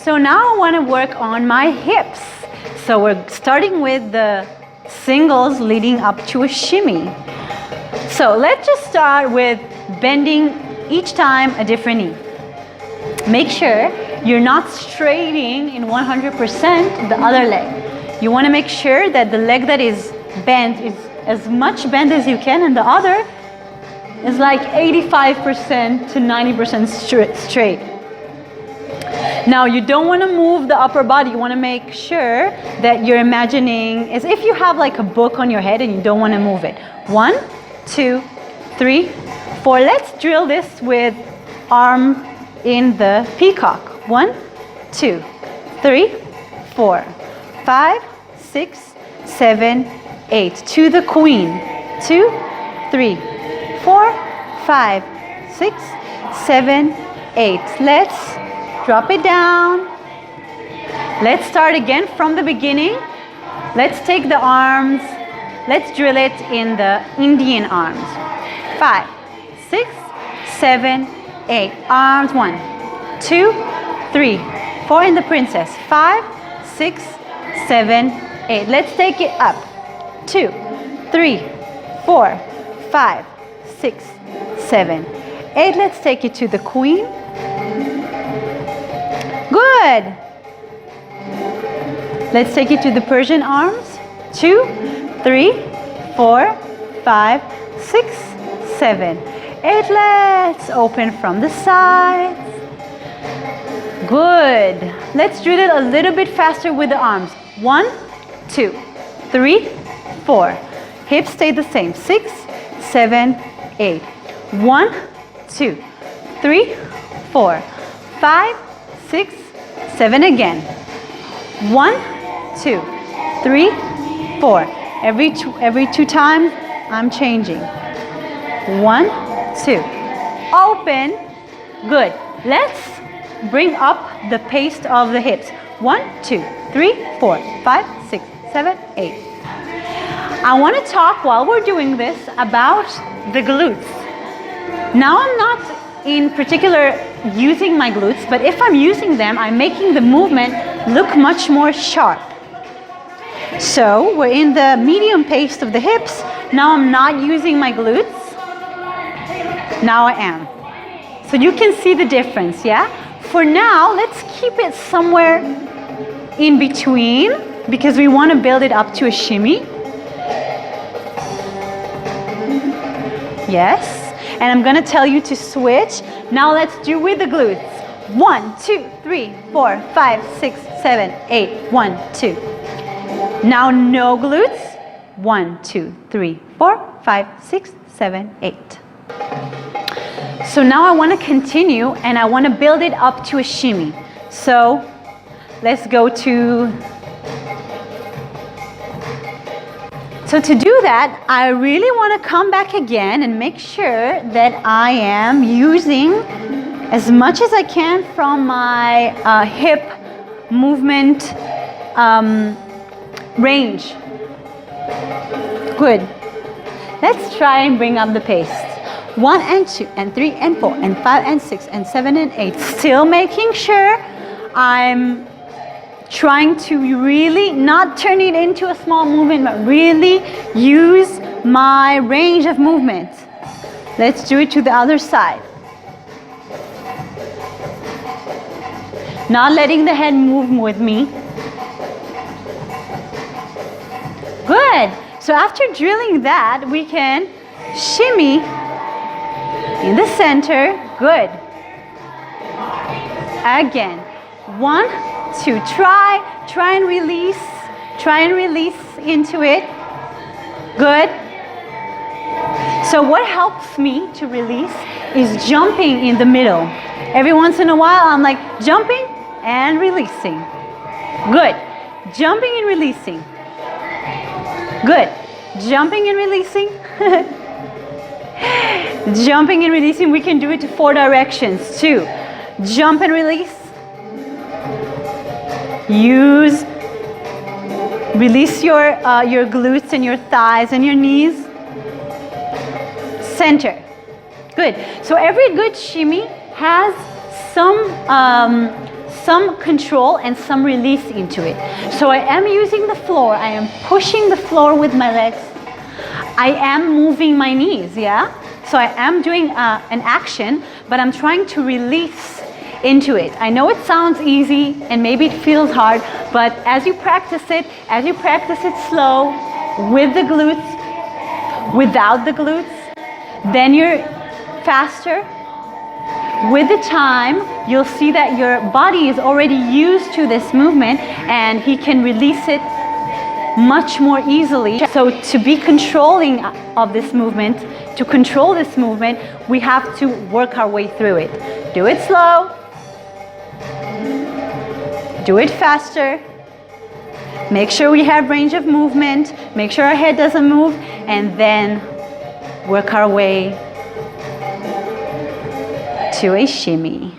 So now I want to work on my hips. So we're starting with the singles leading up to a shimmy. So let's just start with bending each time a different knee. Make sure you're not straighting in 100% the other leg. You want to make sure that the leg that is bent is as much bent as you can, and the other is like 85% to 90% straight. Now you don't want to move the upper body. You want to make sure that you're imagining as if you have like a book on your head and you don't want to move it. 1, 2, 3, 4. Let's drill this with arm in the peacock. 1, 2, 3, 4, 5, 6, 7, 8. To the queen. 2, 3, 4, 5, 6, 7, 8. Let's drop it down. Let's start again from the beginning. Let's take the arms. Let's drill it in the Indian arms. 5, 6, 7, 8. Arms. 1, 2, 3, 4 in the princess. 5, 6, 7, 8. Let's take it up. 2, 3, 4, 5, 6, 7, 8. Let's take it to the queen. Good. Let's take it to the Persian arms. 2, 3, 4, 5, 6, 7, 8. Let's open from the sides. Good. Let's drill it a little bit faster with the arms. 1, 2, 3, 4. Hips stay the same. 6, 7, 8. 1, 2, 3, 4, 5, 6, 7 again. 1, 2, 3, 4. Every two times I'm changing. 1, 2. Open. Good. Let's bring up the pace of the hips. 1, 2, 3, 4, 5, 6, 7, 8. I want to talk while we're doing this about the glutes. Now I'm not in particular using my glutes, but if I'm using them, I'm making the movement look much more sharp. So we're in the medium pace of the hips. Now I'm not using my glutes. Now I am. So you can see the difference, yeah? For now, let's keep it somewhere in between because we want to build it up to a shimmy. Yes. And I'm going to tell you to switch. Now let's do with the glutes. 1, 2, 3, 4, 5, 6, 7, 8. 1, 2. Now no glutes. 1, 2, 3, 4, 5, 6, 7, 8. So now I want to continue and I want to build it up to a shimmy. So let's go to... So to do that, I really want to come back again and make sure that I am using as much as I can from my hip movement range. Good. Let's try and bring up the pace. 1 and 2 and 3 and 4 and 5 and 6 and 7 and 8. Still making sure I'm trying to really not turn it into a small movement, but really use my range of movement. Let's do it to the other side. Not letting the head move with me. Good. So after drilling that, we can shimmy in the center. Good. Again. 1, 2. Try and release into it. Good. So what helps me to release is jumping in the middle. Every once in a while I'm like jumping and releasing. Good. Jumping and releasing. Good. Jumping and releasing. Jumping and releasing. We can do it to 4 directions too. Jump and release. Release your glutes and your thighs and your knees. Center. Good. So every good shimmy has some some control and some release into it. So I am using the floor, I am pushing the floor with my legs. I am moving my knees, yeah? So I am doing an action, but I'm trying to release into it. I know it sounds easy and maybe it feels hard, but as you practice it slow, with the glutes, without the glutes, then you're faster. With the time, you'll see that your body is already used to this movement and he can release it much more easily. So to be controlling of this movement, to control this movement, we have to work our way through it. Do it slow. Do it faster. Make sure we have range of movement. Make sure our head doesn't move, and then work our way to a shimmy.